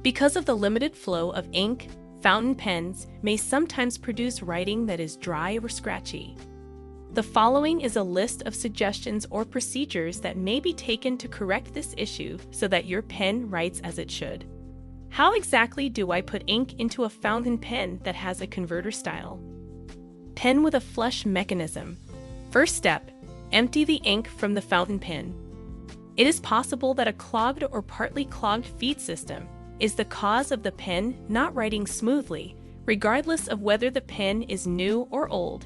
Because of the limited flow of ink, fountain pens may sometimes produce writing that is dry or scratchy. The following is a list of suggestions or procedures that may be taken to correct this issue so that your pen writes as it should. How exactly do I put ink into a fountain pen that has a converter style? Pen with a flush mechanism. First step, empty the ink from the fountain pen. It is possible that a clogged or partly clogged feed system is the cause of the pen not writing smoothly, regardless of whether the pen is new or old.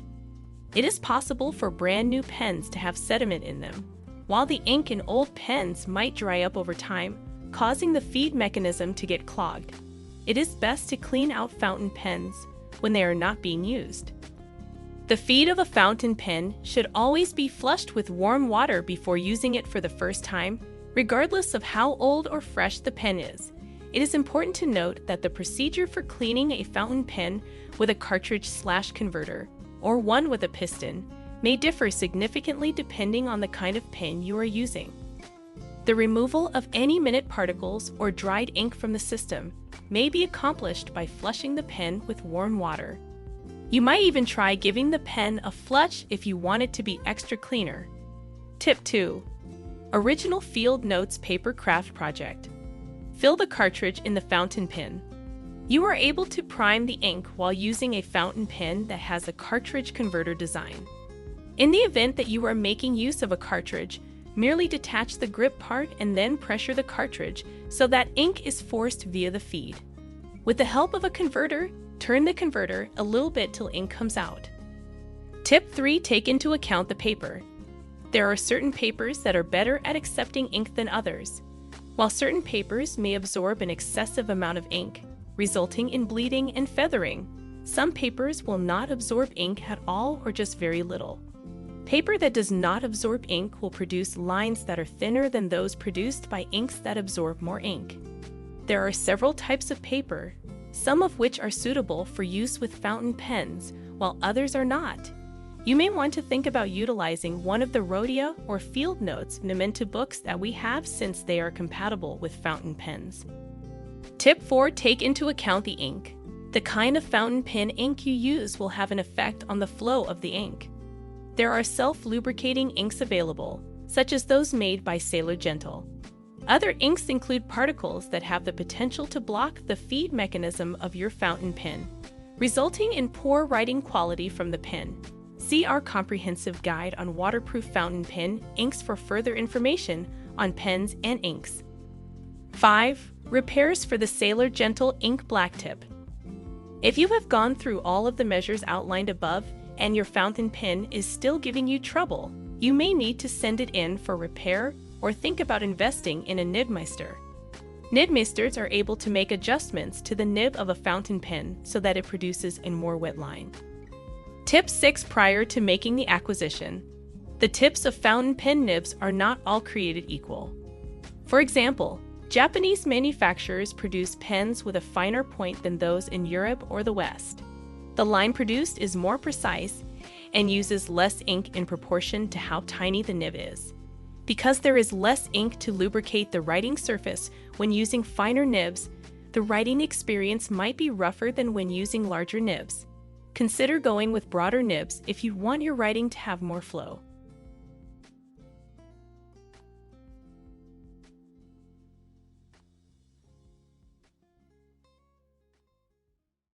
It is possible for brand new pens to have sediment in them, while the ink in old pens might dry up over time, causing the feed mechanism to get clogged. It is best to clean out fountain pens when they are not being used. The feed of a fountain pen should always be flushed with warm water before using it for the first time, regardless of how old or fresh the pen is. It is important to note that the procedure for cleaning a fountain pen with a cartridge/converter or one with a piston may differ significantly depending on the kind of pen you are using. The removal of any minute particles or dried ink from the system may be accomplished by flushing the pen with warm water. You might even try giving the pen a flush if you want it to be extra cleaner. Tip 2. Original Field Notes Paper Craft Project. Fill the cartridge in the fountain pen. You are able to prime the ink while using a fountain pen that has a cartridge converter design. In the event that you are making use of a cartridge, merely detach the grip part and then pressure the cartridge so that ink is forced via the feed. With the help of a converter, turn the converter a little bit till ink comes out. Tip 3. Take into account the paper. There are certain papers that are better at accepting ink than others. While certain papers may absorb an excessive amount of ink, resulting in bleeding and feathering, some papers will not absorb ink at all or just very little. Paper that does not absorb ink will produce lines that are thinner than those produced by inks that absorb more ink. There are several types of paper, some of which are suitable for use with fountain pens, while others are not. You may want to think about utilizing one of the Rhodia or Field Notes Memento books that we have since they are compatible with fountain pens. Tip 4. Take into account the ink. The kind of fountain pen ink you use will have an effect on the flow of the ink. There are self-lubricating inks available, such as those made by Sailor Gentle. Other inks include particles that have the potential to block the feed mechanism of your fountain pen, resulting in poor writing quality from the pen. See our comprehensive guide on waterproof fountain pen inks for further information on pens and inks. 5. Repairs for the Sailor Gentle Ink Black Tip. If you have gone through all of the measures outlined above and your fountain pen is still giving you trouble, you may need to send it in for repair or think about investing in a nibmeister. Nibmeisters are able to make adjustments to the nib of a fountain pen so that it produces a more wet line. Tip 6. Prior to making the acquisition. The tips of fountain pen nibs are not all created equal. For example, Japanese manufacturers produce pens with a finer point than those in Europe or the West. The line produced is more precise and uses less ink in proportion to how tiny the nib is. Because there is less ink to lubricate the writing surface when using finer nibs, the writing experience might be rougher than when using larger nibs. Consider going with broader nibs if you want your writing to have more flow.